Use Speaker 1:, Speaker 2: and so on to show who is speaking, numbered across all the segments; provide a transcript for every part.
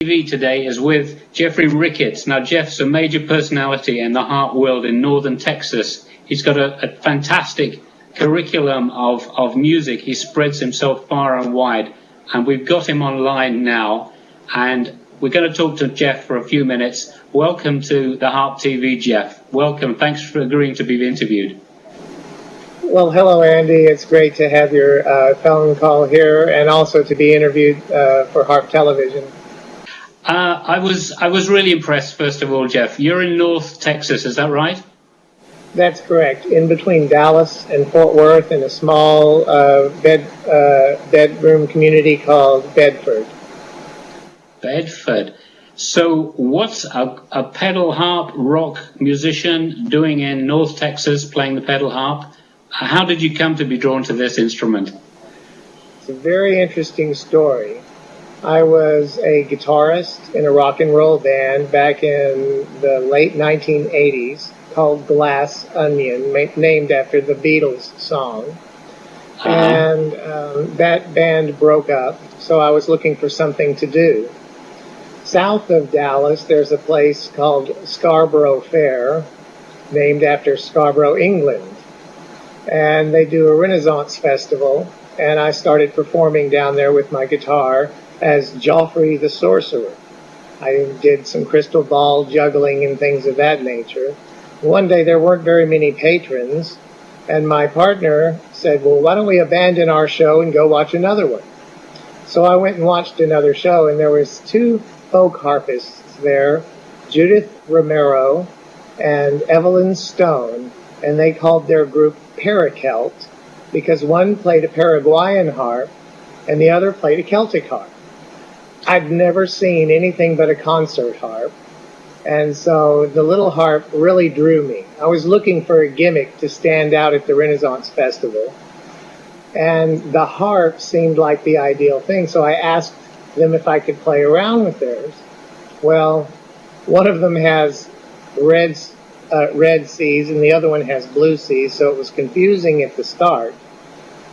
Speaker 1: TV today is with Geoffrey Ricketts. Now, Jeff's a major personality in the harp world in northern Texas. He's got a fantastic curriculum of music. He spreads himself far and wide. And we've got him online now. And we're going to talk to Jeff for a few minutes. Welcome to the Harp TV, Jeff. Welcome. Thanks for agreeing to be interviewed.
Speaker 2: Well, hello, Andy. It's great to have your phone call here and also to be interviewed for Harp Television.
Speaker 1: I was really impressed, first of all, Jeff. You're in North Texas, is that right?
Speaker 2: That's correct. In between Dallas and Fort Worth in a small bedroom community called Bedford.
Speaker 1: Bedford. So what's a pedal harp rock musician doing in North Texas playing the pedal harp? How did you come to be drawn to this instrument?
Speaker 2: It's a very interesting story. I was a guitarist in a rock and roll band back in the late 1980s called Glass Onion, named after the Beatles song. And that band broke up, so I was looking for something to do. South of Dallas, there's a place called Scarborough Fair, named after Scarborough, England. And they do a Renaissance festival, and I started performing down there with my guitar as Geoffrey the Sorcerer. I did some crystal ball juggling and things of that nature. One day there weren't very many patrons, and my partner said, well, why don't we abandon our show and go watch another one? So I went and watched another show, and there was two folk harpists there, Judith Romero and Evelyn Stone, and they called their group Paracelt because one played a Paraguayan harp and the other played a Celtic harp. I'd never seen anything but a concert harp, and so the little harp really drew me. I was looking for a gimmick to stand out at the Renaissance Festival, and the harp seemed like the ideal thing, so I asked them if I could play around with theirs. Well, one of them has red C's and the other one has blue C's, so it was confusing at the start.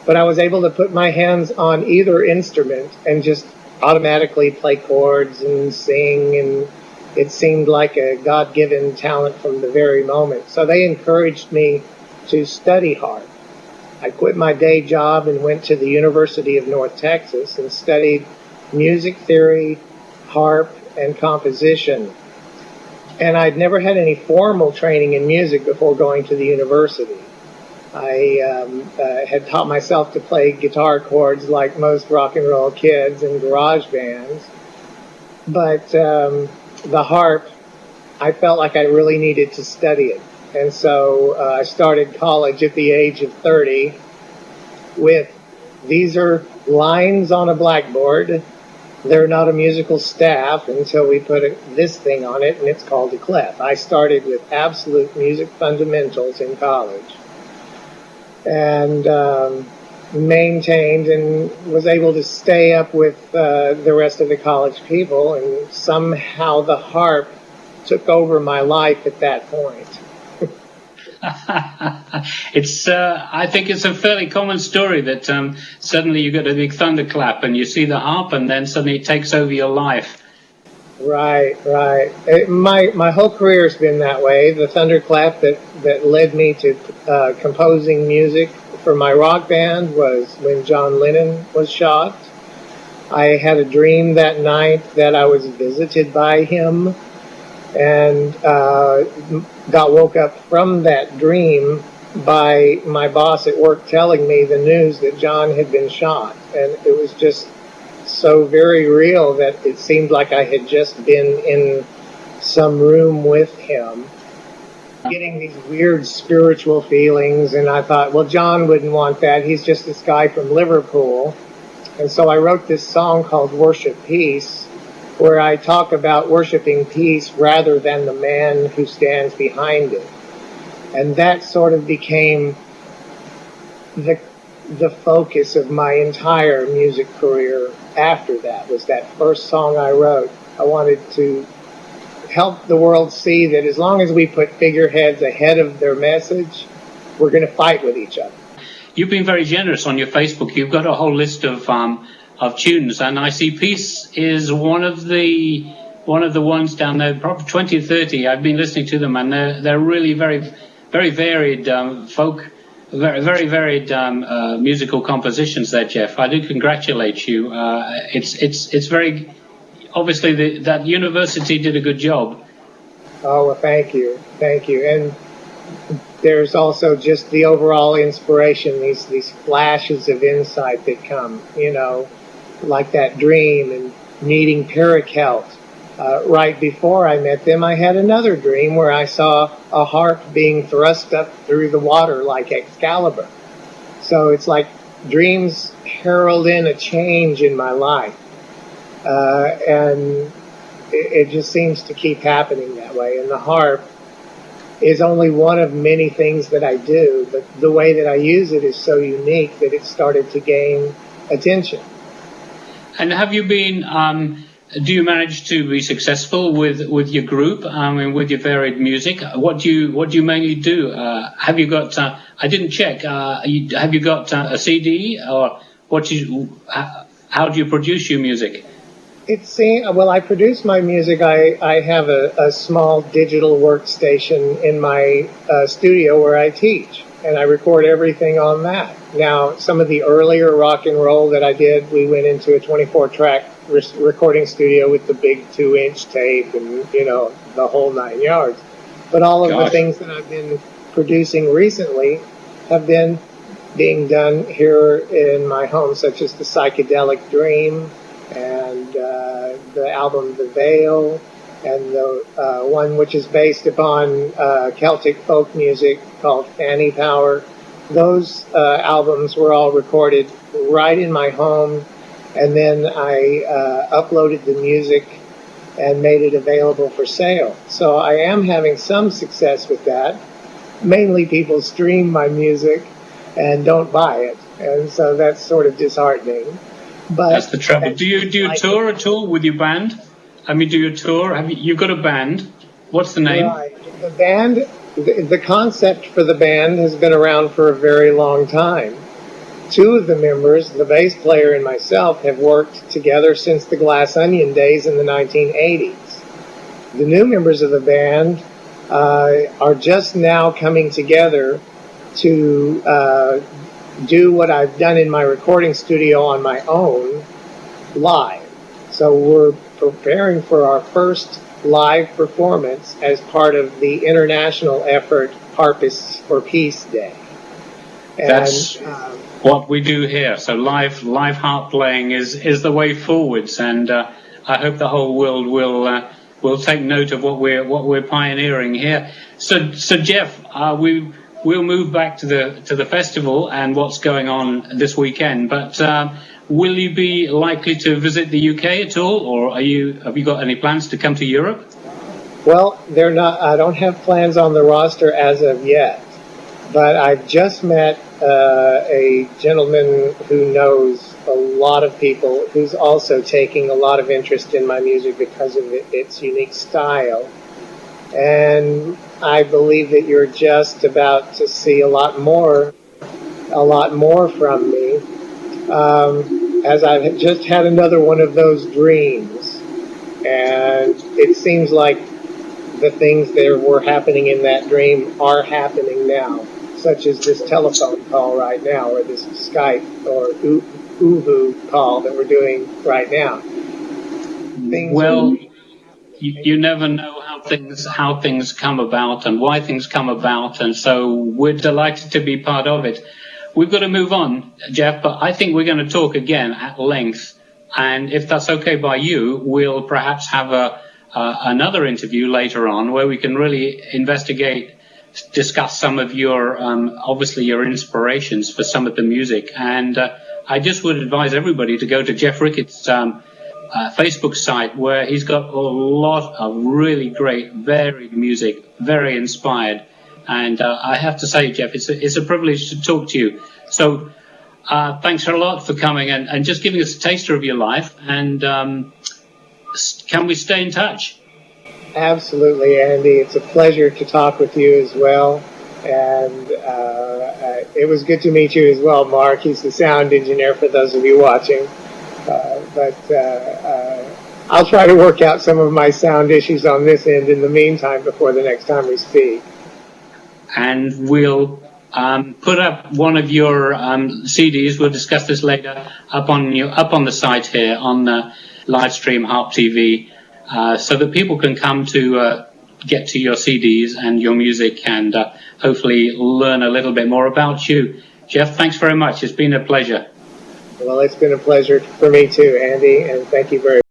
Speaker 2: But I was able to put my hands on either instrument and just automatically play chords and sing, and it seemed like a God-given talent from the very moment. So they encouraged me to study harp. I quit my day job and went to the University of North Texas and studied music theory, harp, and composition. And I'd never had any formal training in music before going to the university. I had taught myself to play guitar chords like most rock and roll kids in garage bands. But the harp, I felt like I really needed to study it. And so I started college at the age of 30 with, these are lines on a blackboard. They're not a musical staff until we put this thing on it, and it's called a clef. I started with absolute music fundamentals in college and maintained and was able to stay up with the rest of the college people, and somehow the harp took over my life at that point.
Speaker 1: I think it's a fairly common story that suddenly you get a big thunderclap and you see the harp and then suddenly it takes over your life.
Speaker 2: Right. My whole career has been that way. The thunderclap that led me to composing music for my rock band was when John Lennon was shot. I had a dream that night that I was visited by him, and got woke up from that dream by my boss at work telling me the news that John had been shot. And it was just so very real that it seemed like I had just been in some room with him, getting these weird spiritual feelings. And I thought, well, John wouldn't want that. He's just this guy from Liverpool. And so I wrote this song called Worship Peace, where I talk about worshiping peace rather than the man who stands behind it. And that sort of became the focus of my entire music career after that, was that first song I wrote. I wanted to help the world see that as long as we put figureheads ahead of their message, we're going to fight with each other.
Speaker 1: You've been very generous on your Facebook. You've got a whole list of of tunes. And I see Peace is one of the ones down there, probably 20 or 30. I've been listening to them, and they're really very, very varied folk, very varied musical compositions there, Jeff. I do congratulate you. It's very obviously that university did a good job.
Speaker 2: Oh, well, thank you. And there's also just the overall inspiration, these flashes of insight that come, like that dream and meeting Pericelt. Right before I met them, I had another dream where I saw a harp being thrust up through the water like Excalibur. So it's like dreams herald in a change in my life. And it just seems to keep happening that way. And the harp is only one of many things that I do, but the way that I use it is so unique that it started to gain attention.
Speaker 1: And have you been, do you manage to be successful with your group, with your varied music? What do you mainly do? Have you got, I didn't check, have you got a CD, or how do you produce your music?
Speaker 2: Well, I produce my music. I have a small digital workstation in my studio where I teach, and I record everything on that. Now, some of the earlier rock and roll that I did, we went into a 24-track recording studio with the big 2-inch tape and, the whole 9 yards. But all of the things that I've been producing recently have been being done here in my home, such as the Psychedelic Dream, and the album The Veil, and the one which is based upon Celtic folk music called Fanny Power. Those albums were all recorded right in my home, and then I uploaded the music and made it available for sale. So I am having some success with that. Mainly people stream my music and don't buy it, and so that's sort of disheartening. But
Speaker 1: that's the trouble. Do you tour at all with your band? Do you tour? You've got a band. What's the name?
Speaker 2: Right. The band, the concept for the band has been around for a very long time. Two of the members, the bass player and myself, have worked together since the Glass Onion days in the 1980s. The new members of the band are just now coming together to do what I've done in my recording studio on my own live. So we're preparing for our first live performance as part of the international effort Harpists for Peace Day. And,
Speaker 1: that's what we do here. So live harp playing is the way forwards, and I hope the whole world will take note of what we're pioneering here. So Jeff, we'll move back to the festival and what's going on this weekend. But will you be likely to visit the UK at all, or have you got any plans to come to Europe?
Speaker 2: Well, they're not. I don't have plans on the roster as of yet. But I've just met a gentleman who knows a lot of people, who's also taking a lot of interest in my music because of its unique style. And I believe that you're just about to see a lot more from me, as I've just had another one of those dreams. And it seems like the things that were happening in that dream are happening now, such as this telephone call right now, or this Skype or Uvu call that we're doing right now.
Speaker 1: You never know how things come about and why things come about, and so we're delighted to be part of it. We've got to move on, Jeff, but I think we're going to talk again at length, and if that's okay by you, we'll perhaps have another interview later on where we can really discuss some of your, obviously your inspirations for some of the music. And I just would advise everybody to go to Geoff Ricketts' Facebook site, where he's got a lot of really great, varied music, very inspired. And I have to say, Jeff, it's a privilege to talk to you. So thanks a lot for coming and just giving us a taster of your life. And can we stay in touch?
Speaker 2: Absolutely, Andy. It's a pleasure to talk with you as well. And it was good to meet you as well, Mark. He's the sound engineer for those of you watching. I'll try to work out some of my sound issues on this end in the meantime before the next time we speak.
Speaker 1: And we'll put up one of your CDs. We'll discuss this later up on the site here on the live stream Harp TV, so that people can come to get to your CDs and your music and hopefully learn a little bit more about you. Jeff, thanks very much. It's been a pleasure.
Speaker 2: Well, it's been a pleasure for me too, Andy, and thank you very much.